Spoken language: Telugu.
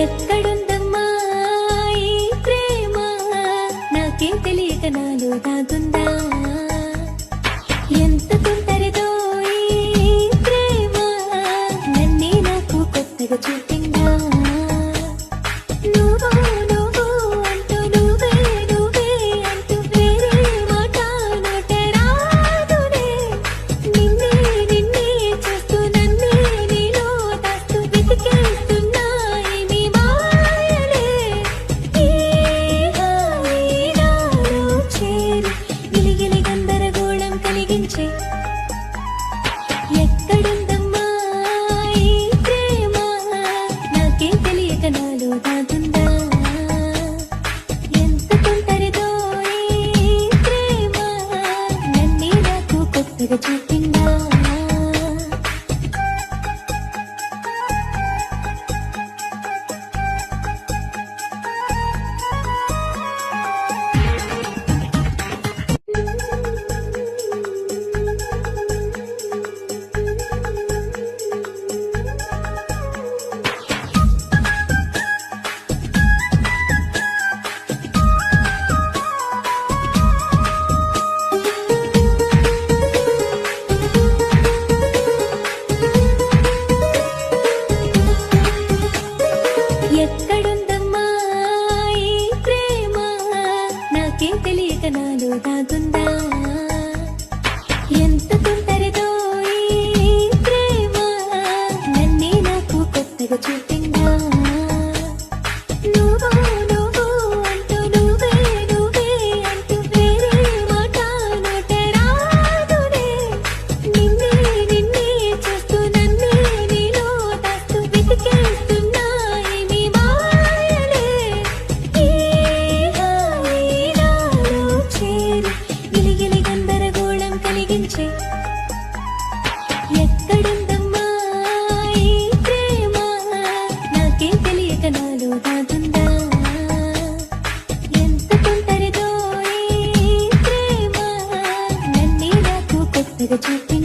ఎక్కడుందమ్మా ఈ ప్రేమ, నాకేం తెలియక నాలో దాగుందా? ఎంత తొందరదో ఈ ప్రేమ, నన్నే నాకు కొత్తగా చూపిందా? నువ్వు నువ్వు అంటూ నువ్వే నువ్వే అంటూ వేరే మాట నోట రాదులే. నిన్నే నిన్నే చూస్తూ నన్నే నీలో దాస్తూ వెతికేస్తున్నా ఏమి మాయలే. ఈ హాయి నాలో చేరి గిలిగిలి గందరగోళం కలిగించే. ఎక్కడుందమ్మా ఈ ప్రేమ, నాకేం తెలియక నాలో దాగుందా? ఎంత తొందరదో ఈ ప్రేమ, నన్నే నాకు కొత్తగా చూపిందా? ఎక్కడుందమ్మా ఈ ప్రేమ, నాకేం తెలియక నాలో దాగుందా? ఎంత తొందరదో ఈ ప్రేమ, నన్నే నాకు కొత్తగా చూపిందా? నువ్వు నువ్వు అంటూ నువ్వే నువ్వే అంటూ వేరే మాట నోట రాదులే. నిన్నే నిన్నే చూస్తూ నన్నే నీలో దాస్తూ వెతికేస్తున్నా ఏమి మాయలే. ఈ హాయి నాలో చేరి గిలిగిలి గందరగోళం కలిగించే. ఎక్కడుందమ్మా ఈ ప్రేమ, నాకేం తెలియక నాలో దాగుందా? ఎంత తొందరదో ఈ ప్రేమ, నన్నే నాకు కొత్తగా చూపి